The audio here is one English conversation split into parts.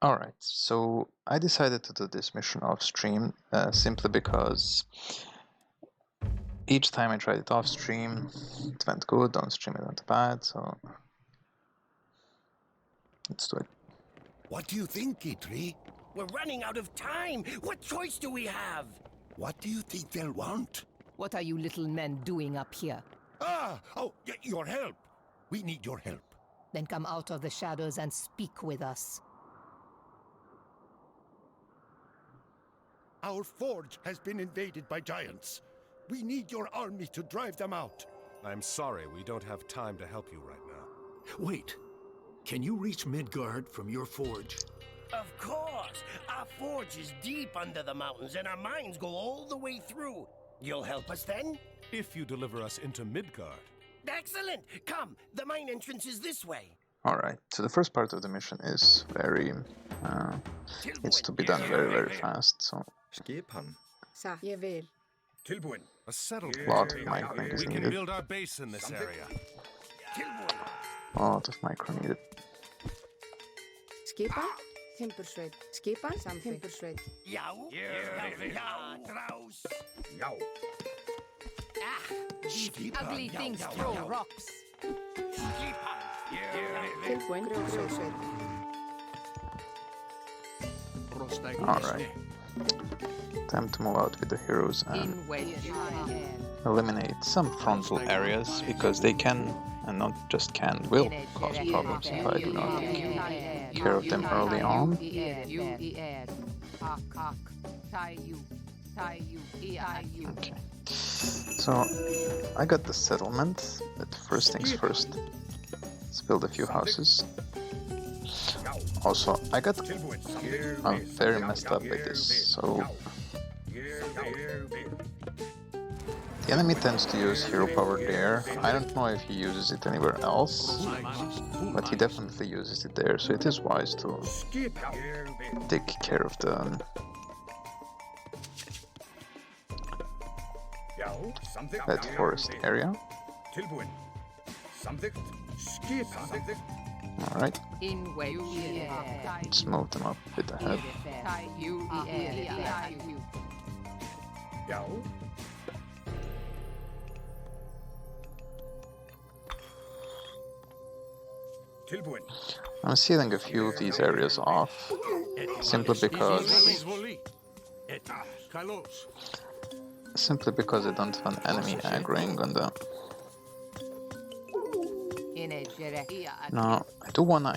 Alright, so I decided to do this mission off stream simply because each time I tried it off stream it went good, on stream it went bad, so let's do it. What do you think, Itri? We're running out of time. What choice do we have? What do you think they'll want? What are you little men doing up here? Your help. We need your help. Then come out of the shadows and speak with us. Our forge has been invaded by giants. We need your army to drive them out. I'm sorry, we don't have time to help you right now. Wait. Can you reach Midgard from your forge? Of course. Our forge is deep under the mountains and our mines go all the way through. You'll help us then? If you deliver us into Midgard. Excellent. Come, the mine entrance is this way. Alright, so the first part of the mission is very... it's to be done very fast, so... Sa, ég vil. Tilbúin. A settled A lot of microing is We can needed. build our base in this area. A lot of micro needed. Skipan, timbursveit. Skipan, timbursveit. Já, Draus. Ugly things throw rocks. Tilbúin, grjótsveit. Alright. Time to move out with the heroes and In way. eliminate some frontal areas, because they can, and not just can, will cause problems if I do not take care of them early on. Okay. So, I got the settlement, but first things first, let's build a few houses. Also, I got very messed up by this, so... The enemy tends to use hero power there. I don't know if he uses it anywhere else, but he definitely uses it there, so it is wise to take care of the... that forest area. Alright, let's move them up a bit ahead. I'm sealing a few of these areas off, simply because I don't want enemy aggroing on them. Now, I do wanna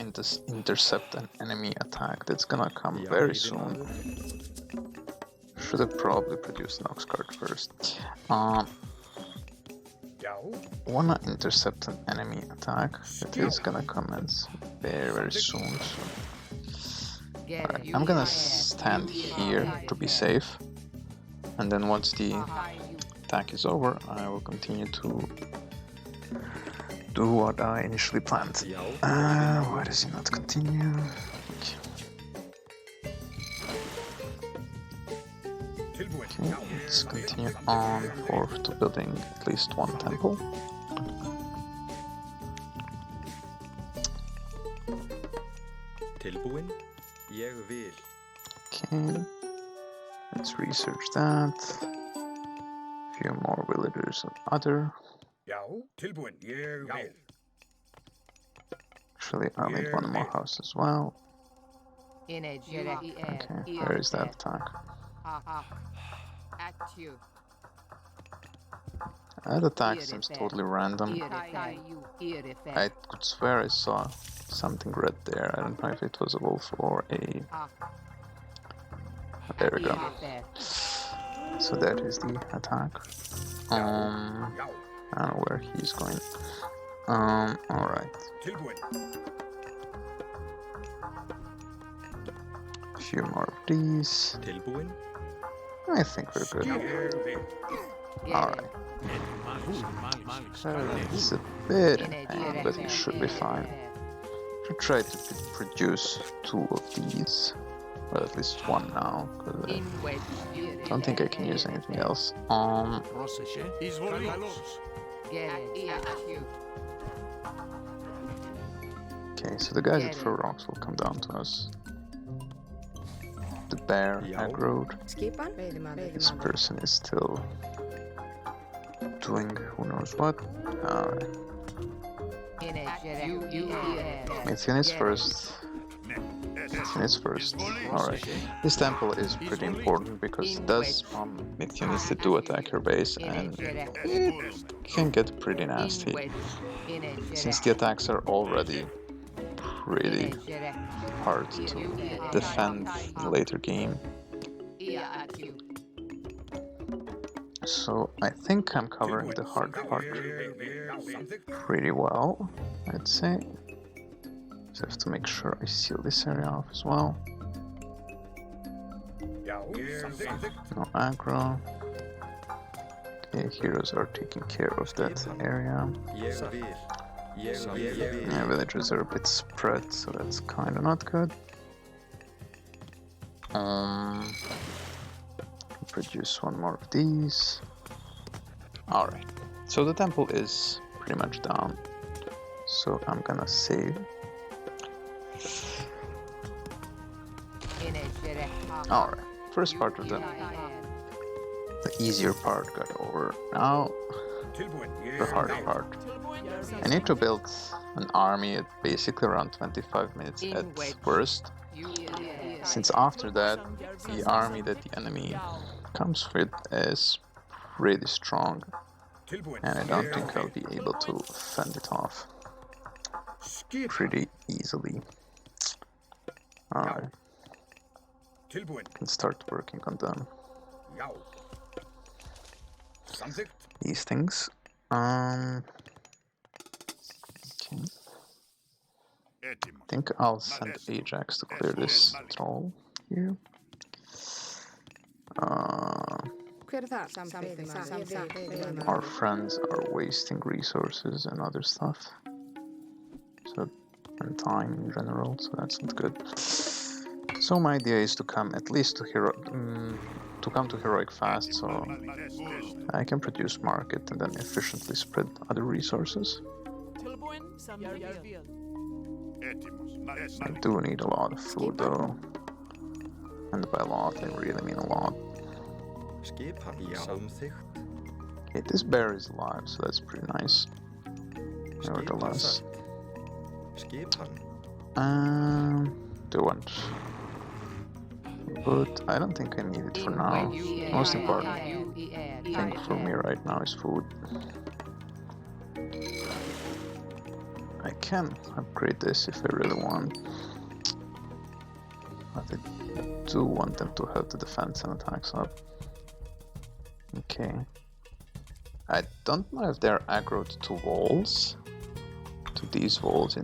intercept an enemy attack that's gonna come very soon. Should have probably produced an ox cart first. Wanna intercept an enemy attack that is gonna commence very soon. Alright, I'm gonna stand here to be safe, and then once the attack is over, I will continue to do what I initially planned. Why does he not continue? Okay, let's continue on to building at least one temple. Okay, let's research that. A few more villagers of other. Actually, I'll need one more house as well. Okay, where is that attack? That attack seems totally random. I could swear I saw something red there. I don't know if it was a wolf or a... There we go. So that is the attack. I don't know where he's going. Alright. A few more of these. I think we're good. Alright. It's a bit in pain, but it should be fine. Should try to produce 2 of these. Well, at least 1 now, because I don't think I can use anything else. Okay, so the guys at Throw Rocks will come down to us. The bear aggroed. Skipan, veiðimaður. This person is still doing who knows what. Alright. Mythian is first. Mythian is first. Alright. This temple is pretty important because it does spawn Mythians that do attack your base, and it can get pretty nasty. Since the attacks are already pretty hard to defend in the later game. So I think I'm covering the hard part pretty well, I'd say. Just have to make sure I seal this area off as well. No aggro. Okay, heroes are taking care of that area. Yeah, villagers are a bit spread, so that's kinda not good. Produce one more of these. Alright, so the temple is pretty much down. So I'm gonna save. Alright, first part of the easier part got over. Now, the hard part. I need to build an army at basically around 25 minutes at worst. Since after that, the army that the enemy comes with is really strong, and I don't think I'll be able to fend it off pretty easily. Alright, can start working on them. These things. Okay. I think I'll send Ajax to clear this troll here. Our friends are wasting resources and other stuff, so and time in general, so that's not good. So my idea is to come at least to heroic fast, so I can produce market and then efficiently spread other resources. I do need a lot of food though, and by a lot I really mean a lot. Okay, this bear is alive, so that's pretty nice. Nevertheless, do want, but I don't think I need it for now. Most important thing for me right now is food. I can upgrade this if I really want, but I do want them to have the defense and attacks up. Okay. I don't know if they're aggroed to walls, to these walls.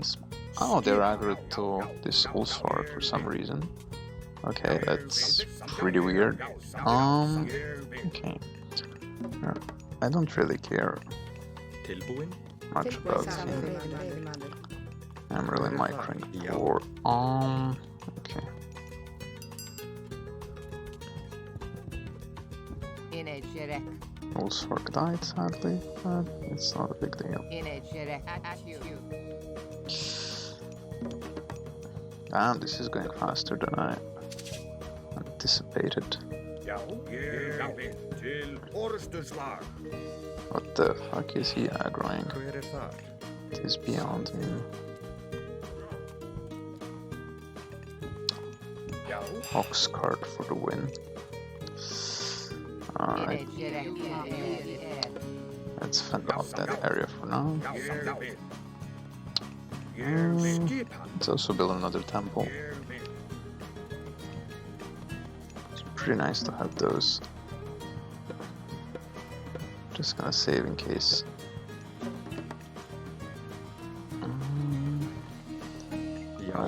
Oh, they're aggroed to this Ulsvar for some reason. Okay, that's pretty weird. Okay. I don't really care much about him. I'm really microing for okay. Ulsvark died sadly, but it's not a big deal. Damn, this is going faster than I anticipated. What the fuck is he aggroing? It is beyond me. Ox cart for the win. Alright. Let's fend off that area for now. Let's also build another temple. It's pretty nice to have those. Just gonna save in case. I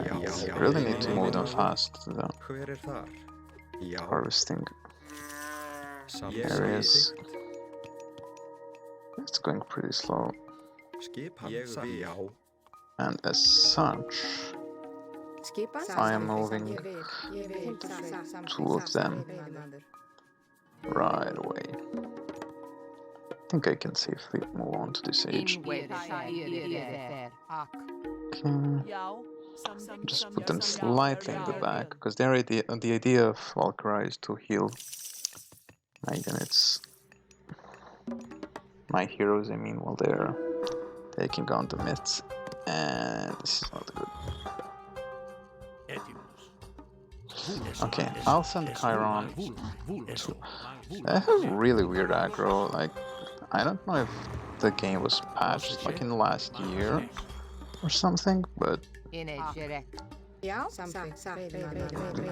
really need to move them fast though. Harvesting areas. It's going pretty slow. And as such, I am moving two of them right away. I think I can safely move on to this age. Okay. Just put them slightly in the back, because the idea of Valkyrie is to heal my units, my heroes, I mean, while they're taking on the myths, and this is not good. Okay, I'll send Chiron to... I have really weird aggro, like, I don't know if the game was patched like in the last year or something, but the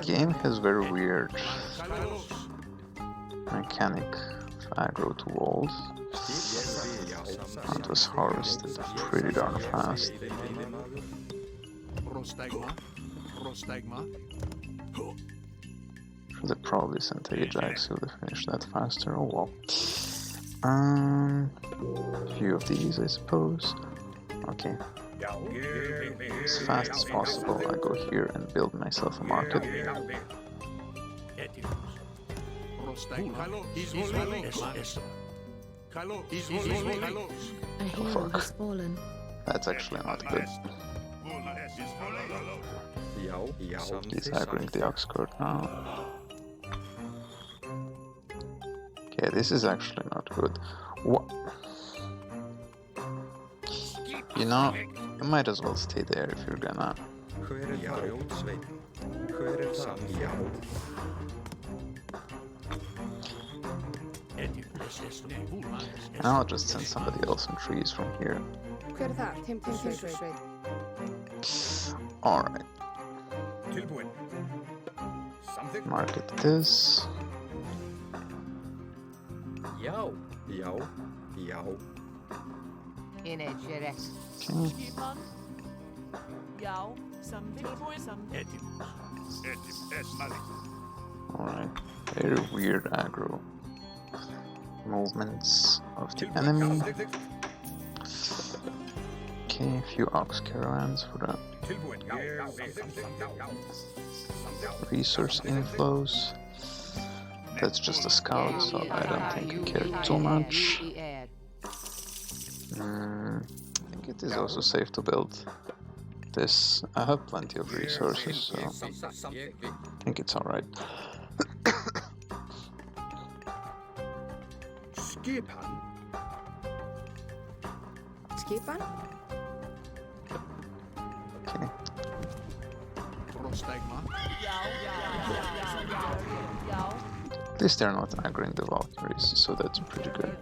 game has very weird mechanic of aggro to walls. It was harvested pretty darn fast. Should have probably sent Ajax, he would have finished that faster. Oh well. A few of these, I suppose. Okay. As fast as possible, I go here and build myself a market. A hero has fallen. That's actually not good. He's aggroing the ox court now. Okay, this is actually not good. What? You know, you might as well stay there if you're gonna. And I'll just send somebody else on trees from here. Alright. Market this. Alright, very weird aggro movements of the enemy. Okay, a few ox caravans for the resource inflows. That's just a scout, so I don't think I care too much. I think it is also safe to build this. I have plenty of resources, so I think it's alright. Skipan? Okay. At least they're not aggroing the Valkyries, so that's pretty good.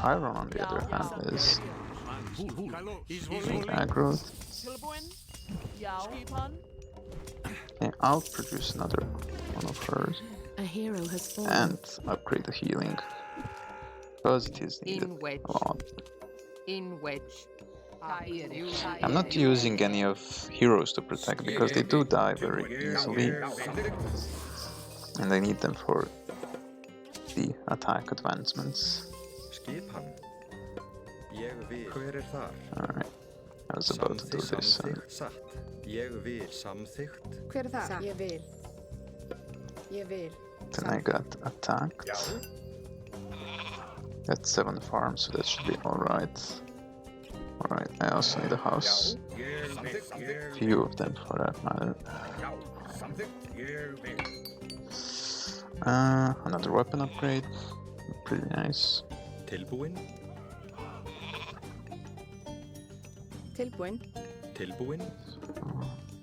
Chiron, on the other hand, is being aggroed. Okay, I'll produce another one of hers A hero has fallen. and upgrade the healing, because it is needed a lot. I'm not using any of heroes to protect because they do die very easily, and I need them for the attack advancements. Alright, I was about to do this. Then I got attacked. Got 7 farms, so that should be alright. Alright, I also need a house. Few of them for that matter. Another weapon upgrade. Pretty nice. Tilbúin?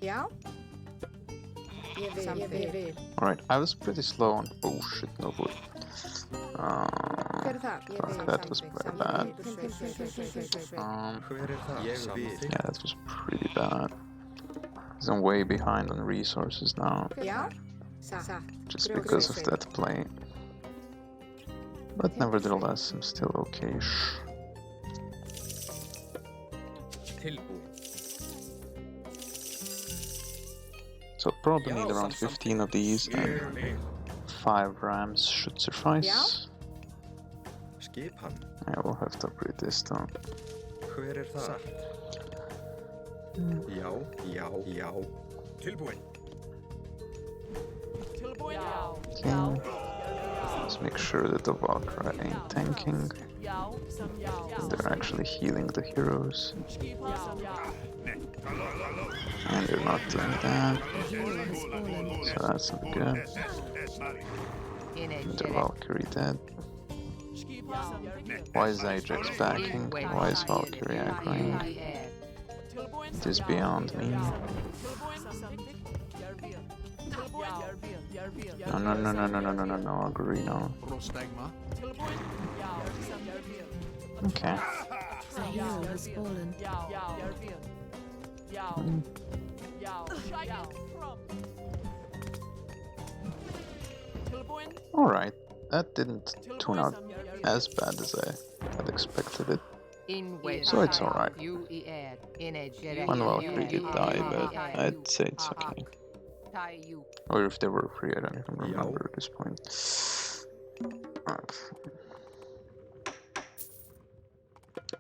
Já? Ég vil. Alright, I was pretty slow on... Oh shit, no wood. That was very bad. Yeah, that was pretty bad. I'm way behind on resources now. Just because of that play. But nevertheless, I'm still okay-ish. So probably need around 15 of these, and 5 rams should suffice. I will have to upgrade this though. Okay. Let's make sure that the Valkyrie ain't tanking. They're actually healing the heroes. And they're not doing that. So that's not good. And the Valkyrie dead. Why is Ajax backing? Why is Valkyrie aggroing? It is beyond me. No, agree, no. Okay. A hero has fallen. Alright, that didn't turn out as bad as I had expected it. So it's alright. One Valkyrie did die, but I'd say it's okay. Or if they were free, I don't even remember at this point.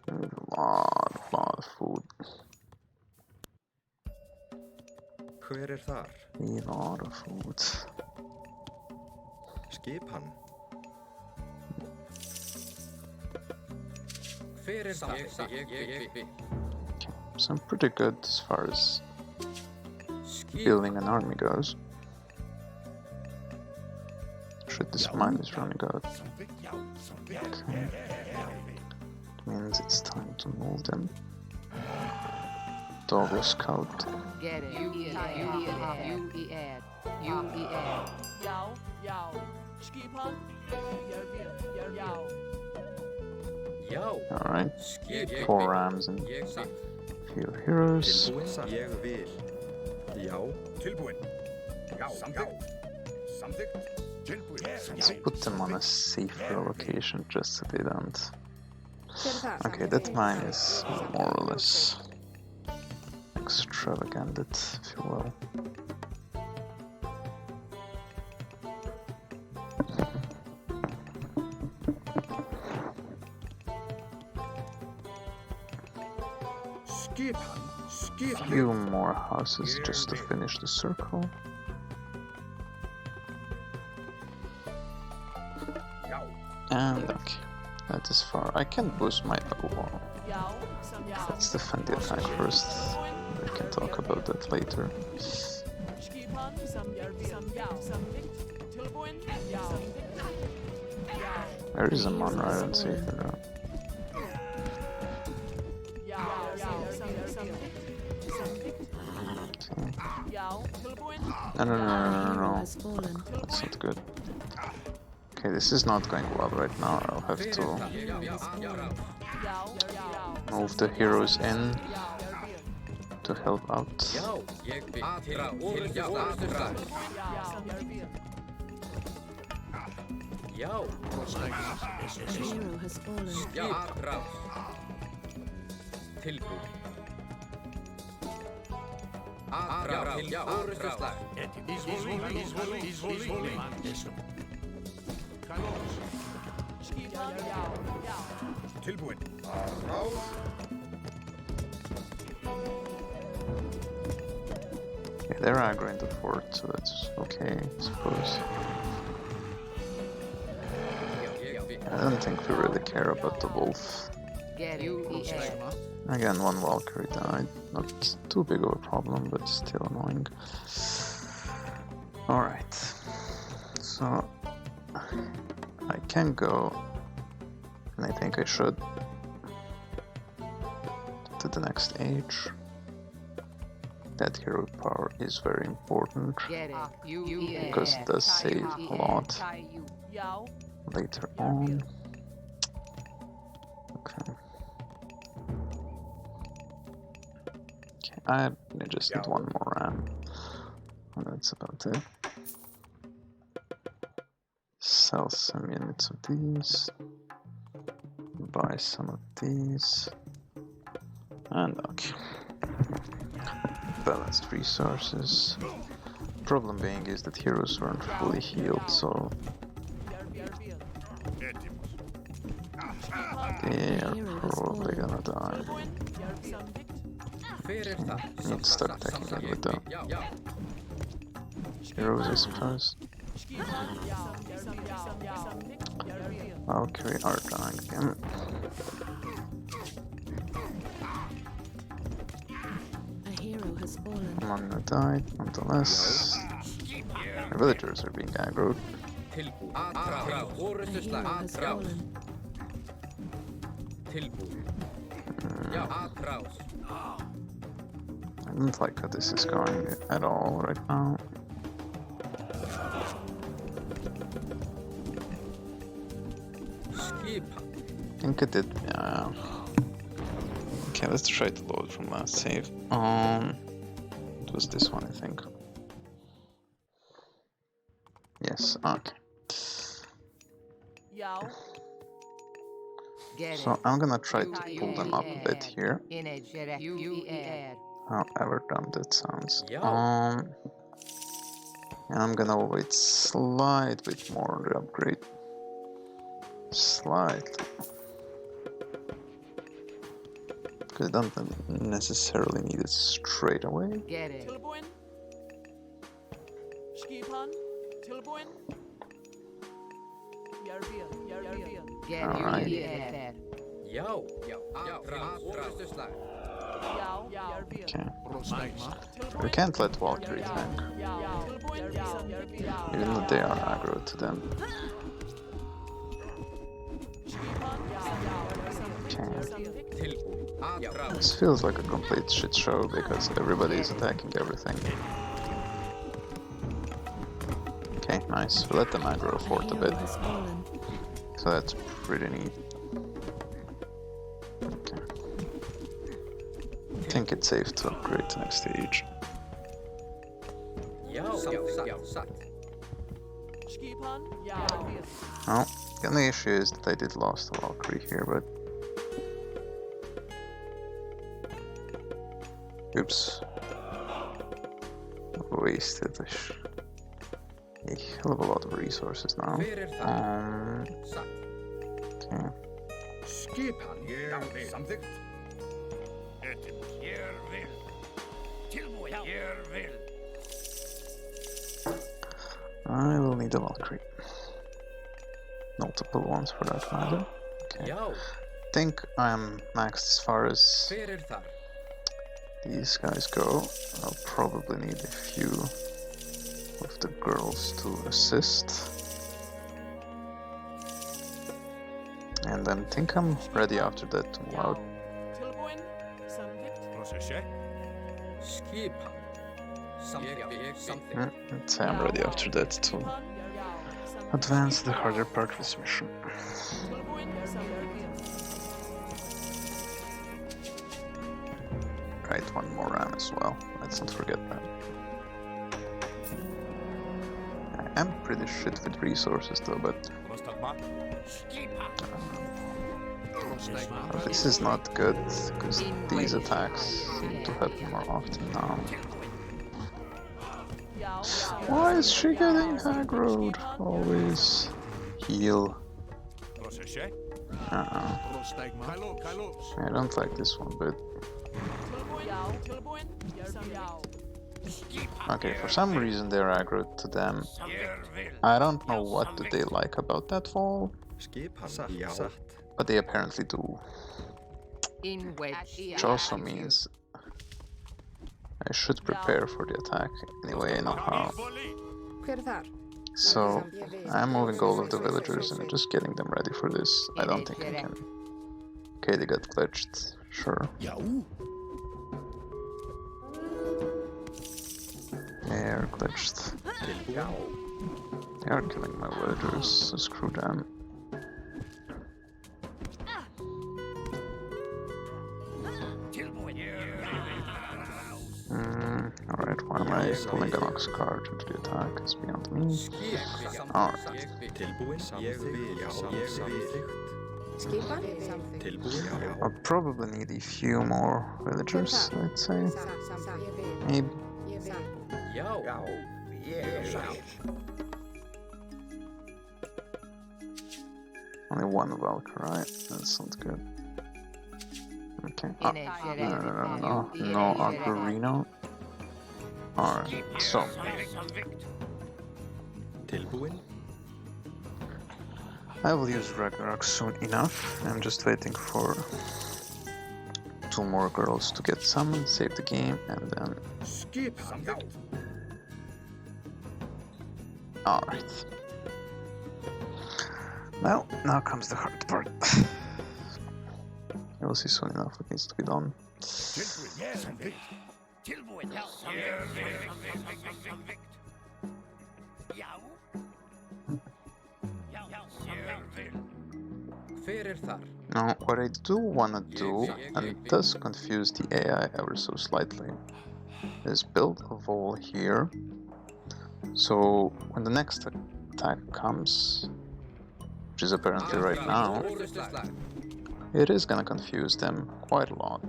A lot of food. Hver þar? A lot of food. Skipan. Hver þar? So I'm pretty good as far as building an army goes. Shit, this mine is running out. Okay. Means it's time to move them. Double scout. Alright. 4 rams and few heroes. Let's put them on a safer location just so they don't. Okay, that mine is more or less extravagant, if you will. A few more houses just to finish the circle. And okay, that is far. I can boost my wall. Let's defend the attack first. We can talk about that later. There is a Monra, I don't see it now. No. That's not good. Okay, this is not going well right now. I'll have to move the heroes in to help out. A hero has fallen. Okay, they're aggroing the fort, so that's okay, I suppose. I don't think we really care about the wolf. Again, one Valkyrie died. Not too big of a problem, but still annoying. Alright. So I can go, and I think I should, to the next age. That hero power is very important, because it does save a lot later on. Okay. I just need one more ram, and that's about it. Sell some units of these, buy some of these, and okay. Balanced resources. Problem being is that heroes weren't fully healed, so they are probably gonna die. Okay. Need to start attacking again with the heroes, I suppose. Valkyrie are dying again. A hero has fallen. One died, nonetheless. The villagers are being aggroed. Tilbúin. Aðráð. A Orustuslag. hero has Aðráð. fallen. Tilbúin. Já, aðráð. I don't like how this is going at all right now. Skipan. I think it did, yeah. Okay, let's try to load from last save. It was this one, I think. Yes, okay. So I'm gonna try to pull them up a bit here. However dumb that sounds. And I'm gonna wait slight bit more on the upgrade. Slightly. Because I don't necessarily need it straight away. Tilbúin. Skipan. Tilbúin. Alright. Já, aðráð. Orustuslag. Okay. We can't let Valkyrie tank. Even though they are aggro to them. Okay. This feels like a complete shit show because everybody is attacking everything. Okay, nice. We let them aggro fort a bit. So that's pretty neat. Okay. I think it's safe to upgrade to next stage. Oh, the only issue is that I did lost a Valkyrie here, but... Oops. Wasted a hell of a lot of resources now. Okay. Skipan. Samþykkt. I will need a Valkyrie. Multiple ones for that matter. Okay. I think I'm maxed as far as these guys go. I'll probably need a few of the girls to assist. And then I think I'm ready after that to move out. Let's say I'm ready after that to advance the harder part of this mission. Right, one more ram as well. Let's not forget that. I am pretty shit with resources though, but this is not good because these attacks seem to happen more often now. Why is she getting aggroed? Always heal. I don't like this one bit. Okay, for some reason they're aggroed to them. I don't know what do they like about that fall, but they apparently do. Which also means I should prepare for the attack anyway, I know how. So I'm moving all of the villagers and just getting them ready for this. I don't think I can. Okay, they got glitched, sure. They're glitched. They are killing my villagers, so screw them. Alright, why am I pulling an ox card into the attack? It's beyond me. Alright. I'll probably need a few more villagers, I'd say. Maybe. Only one Valkyrie, right? That's not good. Okay. No Agurino. Alright, so. I will use Ragnarok soon enough. I'm just waiting for 2 more girls to get summoned, save the game, and then... Alright. Well, now comes the hard part. You'll see soon enough what needs to be done. Now, what I do want to do, and it does confuse the AI ever so slightly, is build a wall here, so when the next attack comes, which is apparently right now, it is gonna confuse them quite a lot.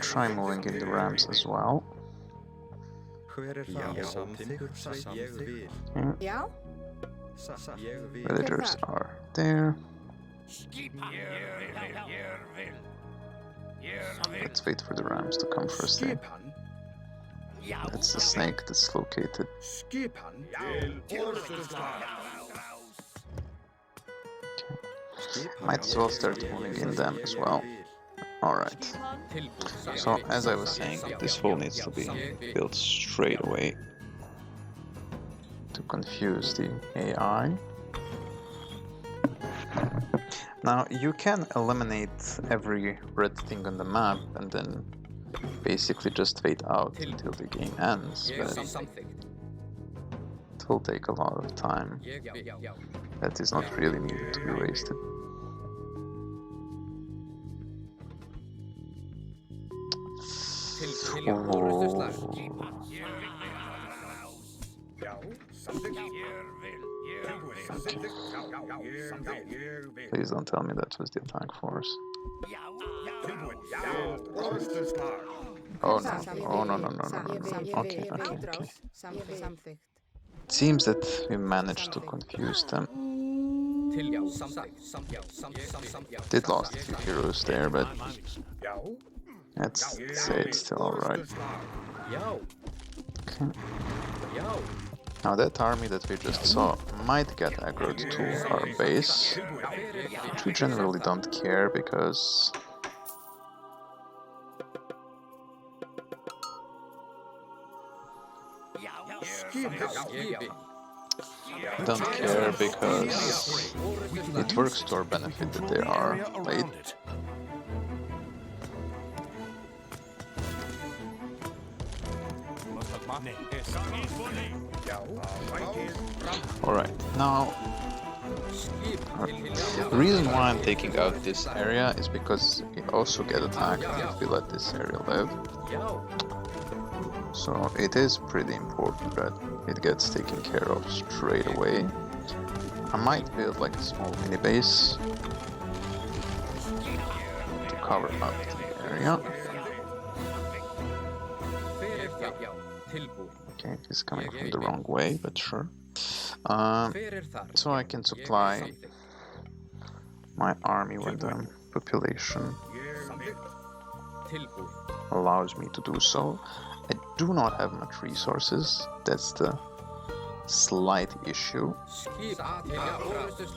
Try moving in the ramps as well. Já? Villagers are there. Let's wait for the rams to come first in. That's the snake that's located. Okay. Might as well start moving in them as well. Alright. So, as I was saying, this wall needs to be built straight away to confuse the AI. Now, you can eliminate every red thing on the map and then basically just wait out until the game ends, but it will take a lot of time. That is not really needed to be wasted. Oh. Please don't tell me that was the attack force. Oh no, oh no, no, no, no, no, no. Okay, okay. It seems that we managed to confuse them. Did lost a few heroes there, but let's say it's still alright. Okay. Now that army that we just saw might get aggroed to our base, which we generally don't care because it works to our benefit that they are late. Alright, now the reason why I'm taking out this area is because we also get attacked if we let this area live. So it is pretty important that it gets taken care of straight away. I might build like a small mini base to cover up the area. Okay, it's coming from the wrong way, but sure. So I can supply my army when the population allows me to do so. I do not have much resources, that's the slight issue.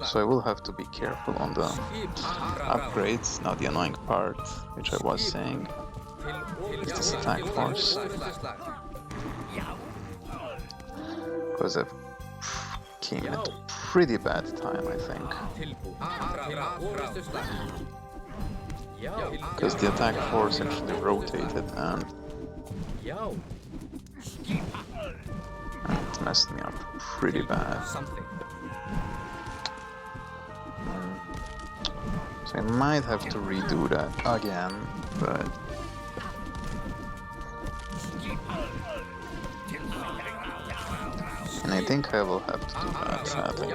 So I will have to be careful on the upgrades. Now the annoying part, which I was saying, is this attack force. Because I've came at a pretty bad time, I think. Because the attack force actually rotated and it messed me up pretty bad. So I might have to redo that again, but and I think I will have to do that, sadly.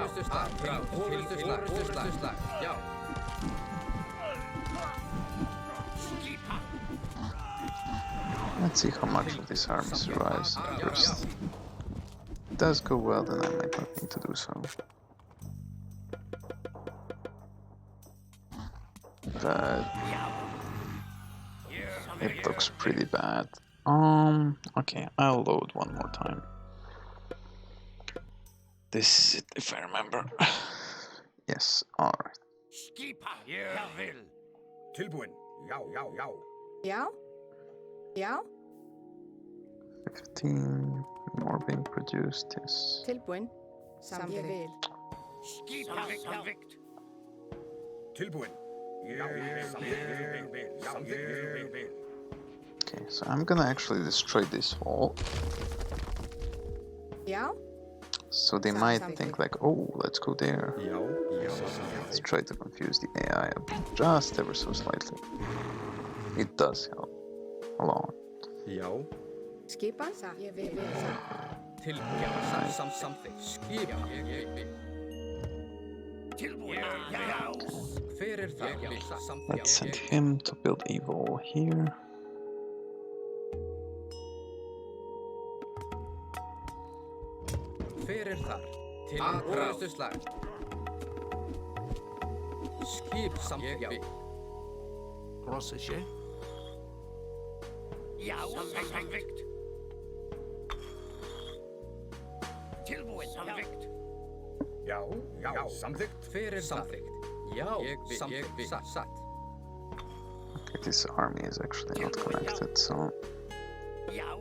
Let's see how much of this army survives first. If it does go well, then I might not need to do so. But It looks pretty bad. Okay, I'll load one more time. This is it, if I remember. Yes, alright. Tilbúin. Já, já, já. Já? Já? 15 more being produced, yes. Tilbúin. Ég vil. Samþykkt. Tilbúin. Samþykkt. Okay, so I'm gonna actually destroy this wall. Já? So they might think like, oh, let's go there. Let's try to confuse the AI just ever so slightly. It does help a lot. Skipan? Ég vil. Something. Skip. Tilbúin. Já. Hver það? Let's send him to build a wall here. Hver þar? Til orðuslag. Skip samþykkt. Procesje? Já, samþykkt. Tilbúin. Samþykkt. Já, já, samþykkt. Hver samþykkt? Já, samþykkt. Satt. Okay, this army is actually not connected, so... Já.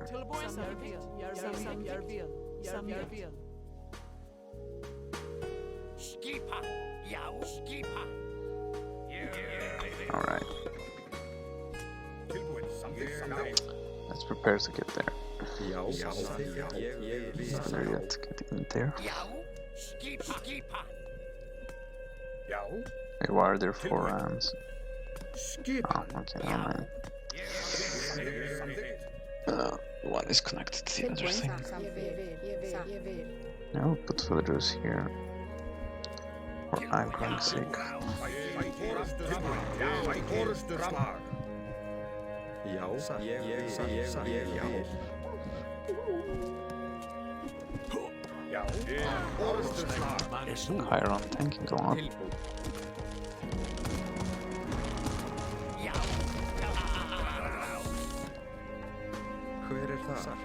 Tilbúin samþykkt. Samþykkt. Skipa. Já, skipa. Alright. Tilbúin. Samþykkt. Let's prepare to get there. Better yet, get in there. Já. Skipa. Já. Wait, why are there 4 rounds? Skipa. Oh, okay, never mind. One is connected to the other thing. Ég vil. No, put villagers here. For anchoring's sake. Chiron tanking a lot. Hver það?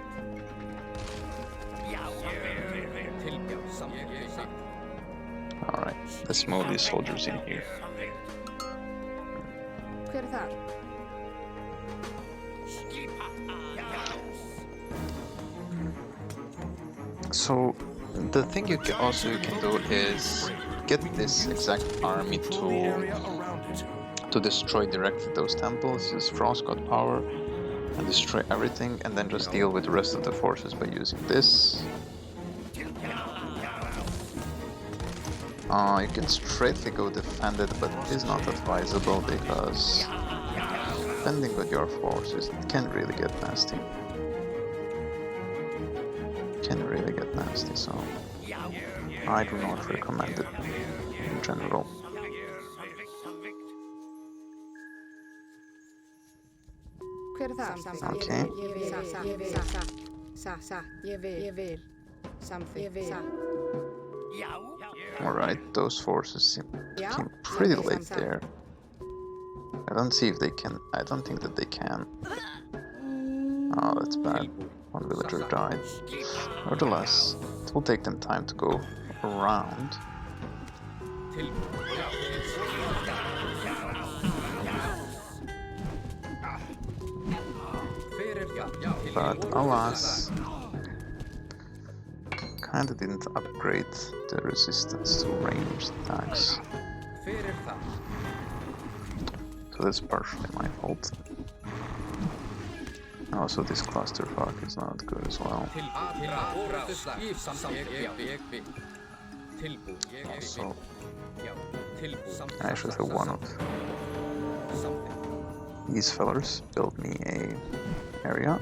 Alright, let's move these soldiers in here. Hver þar? So the thing you can do is get this exact army to destroy directly those temples, use Frost God power and destroy everything, and then just deal with the rest of the forces by using this. You can straightly go defend it, but it is not advisable because defending with your forces, it can really get nasty. So I do not recommend it in general. Hver það? Okay. Ég vil. Ég vil. Samþykkt. Alright, those forces came pretty late there. I don't see if they can. I don't think that they can. Oh, that's bad. One villager died. Nevertheless, it will take them time to go around. But alas, kinda didn't upgrade the resistance to ranged attacks. So that's partially my fault. Also, this clusterfuck is not good as well. Also, I should have one of these fellers build me a area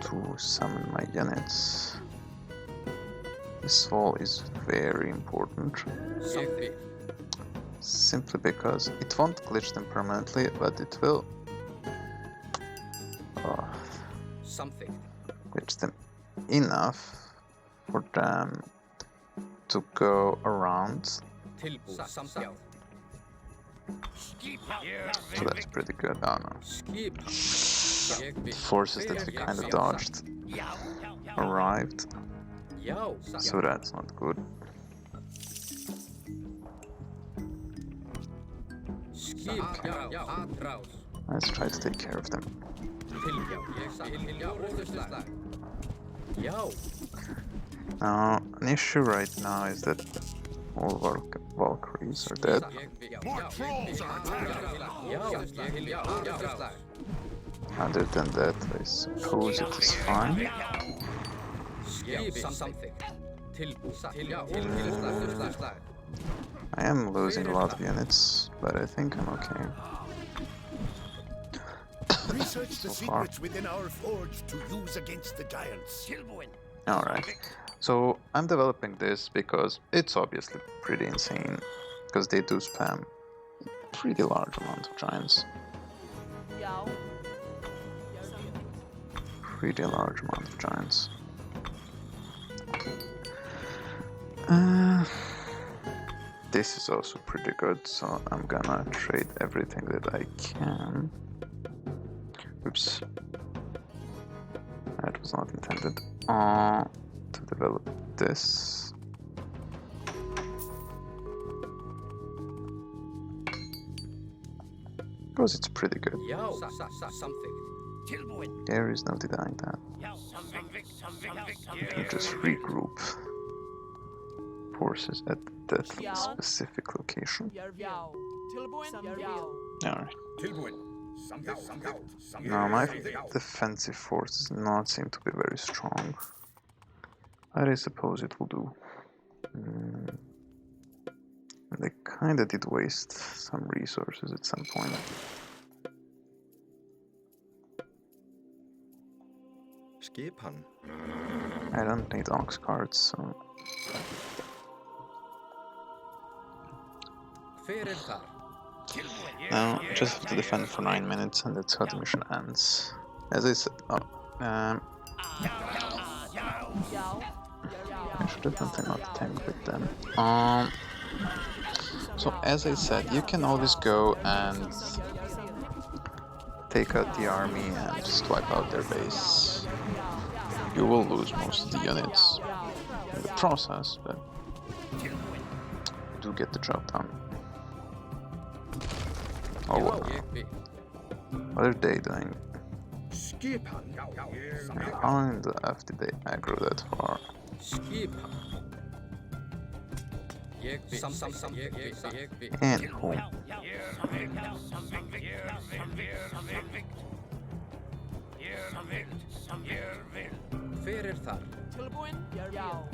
to summon my units. This wall is very important, simply because it won't glitch them permanently, but it will glitch them enough for them to go around So that's pretty good. Oh no. Skip. Forces that we kind of dodged arrived, Yo. so that's not good. Skip. Atraus. Let's try to take care of them. Yo. Now, an issue right now is that all Valkyries are dead. More trolls are Other than that, I suppose it is fine. I am losing a lot of units, but I think I'm okay. Research the So far. secrets within our forge to use against the giants. Alright, so I'm developing this because it's obviously pretty insane, because they do spam pretty large amount of giants. Yao. Pretty large amount of giants. This is also pretty good, so I'm gonna trade everything that I can. Oops. That was not intended. To develop this. Because it's pretty good. Yo. Something. There is no denying that. You just regroup forces at that specific location. Yao. Tilbuin. Yao. Alright. Tilbuin. Now my defensive forces do not seem to be very strong. But I suppose it will do. They kinda did waste some resources at some point. Skipan. I don't need ox cards, so... Now, just have to defend for 9 minutes and that's how the mission ends. As I said... Oh, I should definitely not tank with them. So as I said, you can always go and take out the army and just wipe out their base. You will lose most of the units in the process, but you do get the job done. Oh wow. What are they doing? How in the F did they aggro that far? And home. Tilbuin. Yao.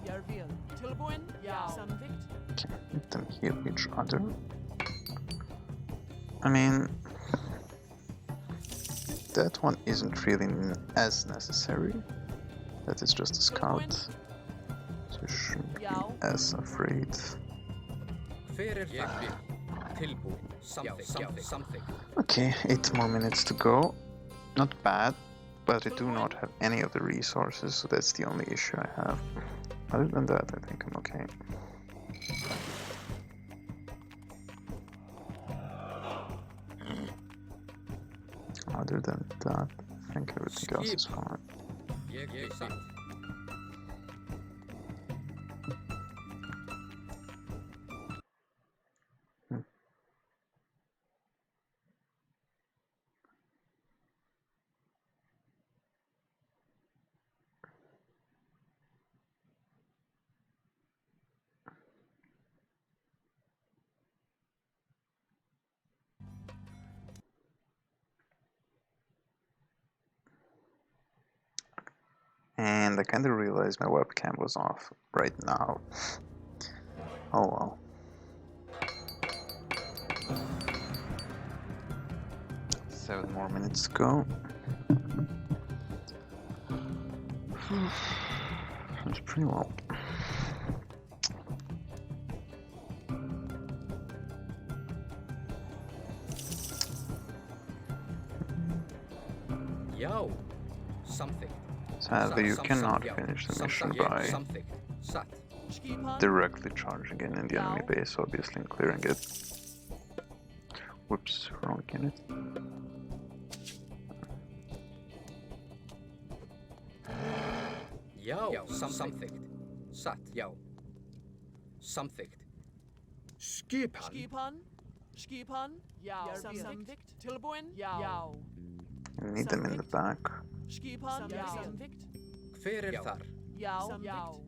Yarvil. Tilbuin. Yao. Samvict. Okay, let them heal each other. I mean, that one isn't really as necessary. That is just a scout. So you shouldn't be as afraid. Okay, 8 more minutes to go. Not bad, but I do not have any of the resources, so that's the only issue I have. Other than that, I think I'm okay. Other than that, I think everything else is fine. And I kind of realized my webcam was off right now. Oh well. Seven more minutes to go. It's pretty well. Yo, something. Sadly, you cannot finish the mission by directly charging in the enemy base, obviously, and clearing it. Whoops, wrong unit. Yo, something. Sat, yo. Something. Skipan. Skipan. Skipan. Yao. Samvikt. Tilbuin. Yao. Need them in the back. Skipan. Samvikt. Hver þar? Yao. Yao.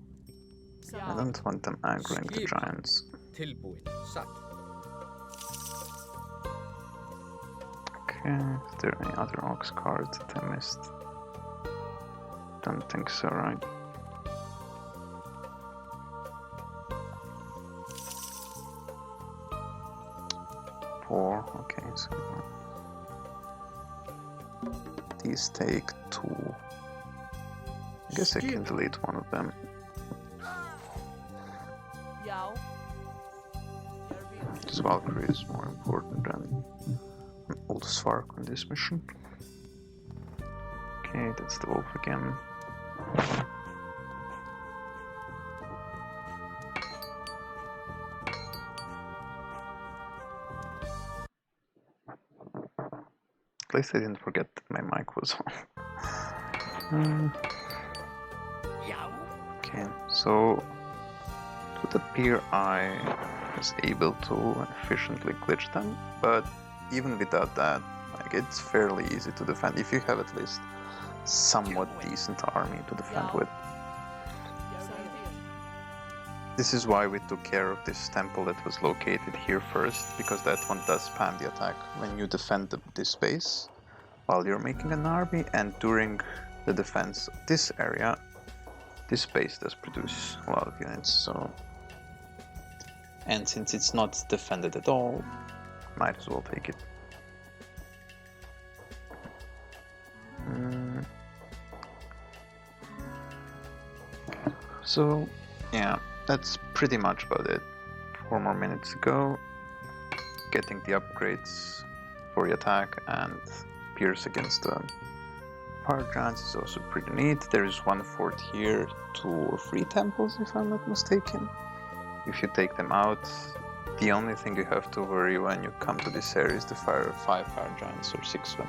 I don't want them angling the giants. Tilbúin. Satt. Okay, is there any other ox cards that I missed? Don't think so, right? Four, okay, so these take 2. I guess I can delete one of them. Yao. This Valkyrie is more important than Old Svark on this mission. Okay, that's the wolf again. At least I didn't forget that my mic was on. Okay, so it would appear I was able to efficiently glitch them, but even without that, like, it's fairly easy to defend if you have at least somewhat decent army to defend with. This is why we took care of this temple that was located here first, because that one does spam the attack when you defend this base while you're making an army, and during the defense of this area, this base does produce a lot of units. So, and since it's not defended at all, might as well take it. So, yeah, that's pretty much about it. 4 more minutes to go. Getting the upgrades for the attack and pierce against the fire giants is also pretty neat. There is 1 fort here, 2 or 3 temples if I'm not mistaken. If you take them out, the only thing you have to worry when you come to this area is the 5 fire giants or 6 of them,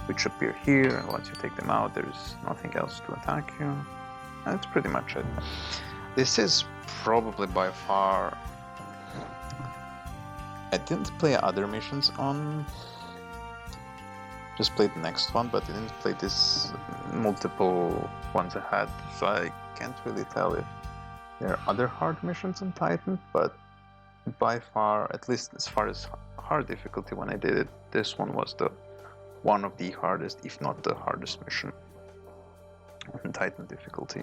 which appear here, and once you take them out there is nothing else to attack you. That's pretty much it. This is probably by far... I didn't play other missions on... Just played the next one, but I didn't play this multiple ones I had, so I can't really tell if there are other hard missions on Titan, but by far, at least as far as hard difficulty when I did it, this one was one of the hardest, if not the hardest mission on Titan difficulty.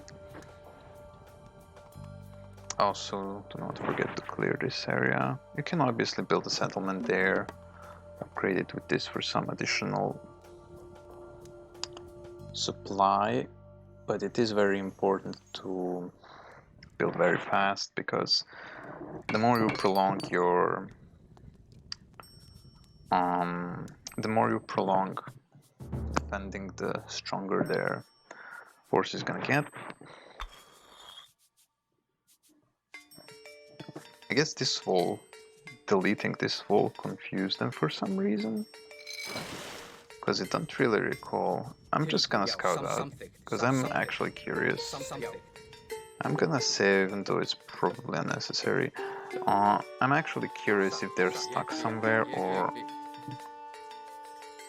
Also, do not forget to clear this area. You can obviously build a settlement there, upgrade it with this for some additional supply, but it is very important to build very fast, because the more you prolong your defending, the stronger their force is gonna get. I guess this wall, deleting this wall confused them for some reason, because I don't really recall. I'm just gonna scout out, because I'm actually curious. I'm gonna save, even though it's probably unnecessary. I'm actually curious if they're stuck somewhere, or...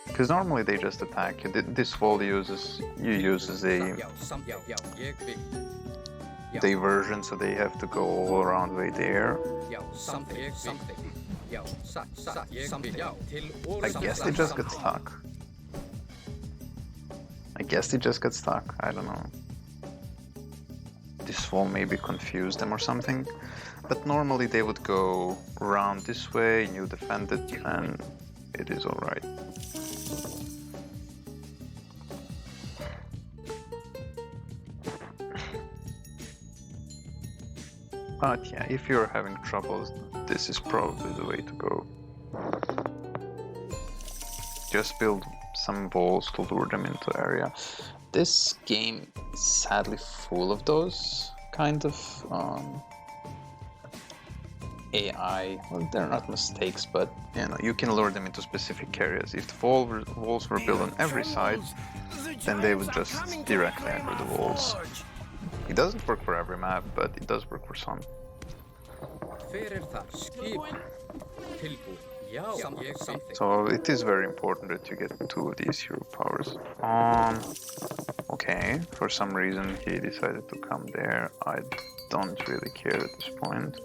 Because normally they just attack you. This wall uses a diversion, so they have to go all around way there. I guess they just got stuck. I don't know. This wall maybe confused them or something. But normally they would go around this way, and you defend it, and it is alright. But yeah, if you're having troubles, this is probably the way to go. Just build some walls to lure them into area. This game is sadly full of those kind of AI. Well, they're not mistakes, but you know, you can lure them into specific areas. If the walls were built on every side, then they would just directly aggro the walls. It doesn't work for every map, but it does work for some. So it is very important that you get 2 of these hero powers. Okay, for some reason he decided to come there. I don't really care at this point,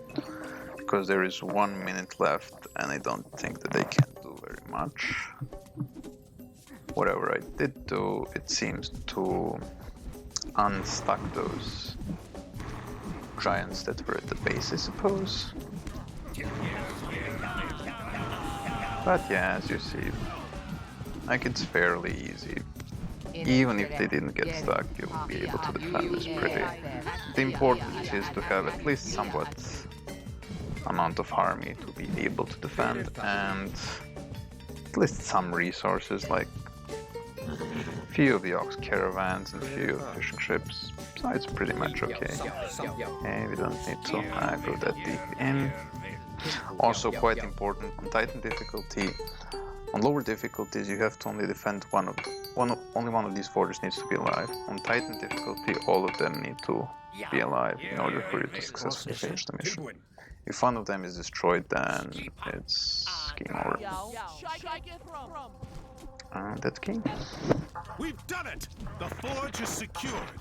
because there is 1 minute left and I don't think that they can do very much. Whatever I did do, it seems to unstuck those giants that were at the base, I suppose. But yeah, as you see, like, it's fairly easy. Even if they didn't get stuck, you will be able to defend this pretty. The important is to have at least somewhat amount of army to be able to defend, and at least some resources, like a few of the ox caravans and a few of the fishing ships. So it's pretty much okay. Okay, we don't need to aggro that deep in. Also quite important, on Titan difficulty, on lower difficulties you have to only defend only one of these forges needs to be alive. On Titan difficulty all of them need to be alive in order for you to successfully finish the mission. If one of them is destroyed, then it's game over. And that's king. We've done it! The forge is secured.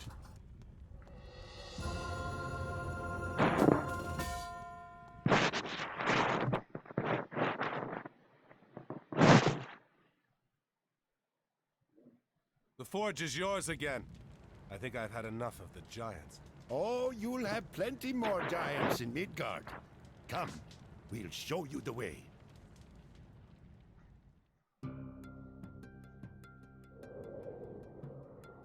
The forge is yours again. I think I've had enough of the giants. Oh, you'll have plenty more giants in Midgard. Come, we'll show you the way.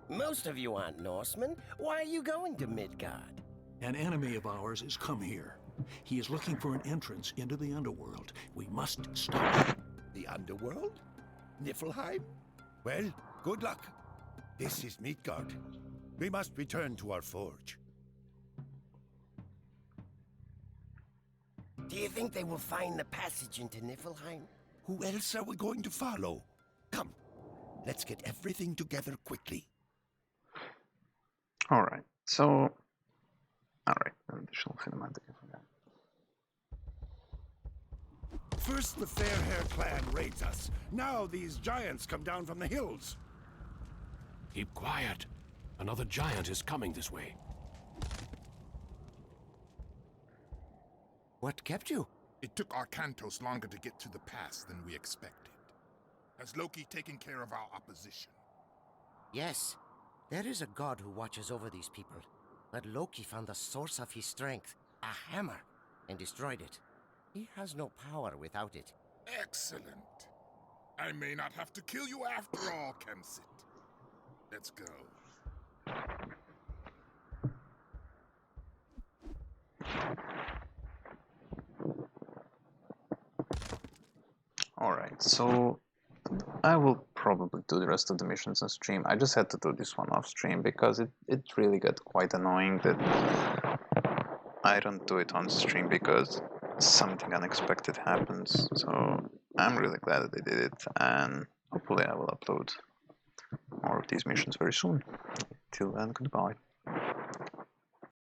Most of you aren't Norsemen. Why are you going to Midgard? An enemy of ours has come here. He is looking for an entrance into the underworld. We must stop him. The underworld? Niflheim? Well, good luck. This is Midgard. We must return to our forge. Do you think they will find the passage into Niflheim? Who else are we going to follow? Come, let's get everything together quickly. Alright, so... Alright, additional cinematic for that. First the Fairhair clan raids us. Now these giants come down from the hills. Keep quiet. Another giant is coming this way. What kept you? It took Arcantos longer to get to the pass than we expected. Has Loki taken care of our opposition? Yes. There is a god who watches over these people. But Loki found the source of his strength, a hammer, and destroyed it. He has no power without it. Excellent. I may not have to kill you after all, Kemsit. Let's go. Alright, so I will probably do the rest of the missions on stream. I just had to do this one off stream because it really got quite annoying that I don't do it on stream because something unexpected happens. So I'm really glad that they did it, and hopefully I will upload more of these missions very soon. Till then, goodbye.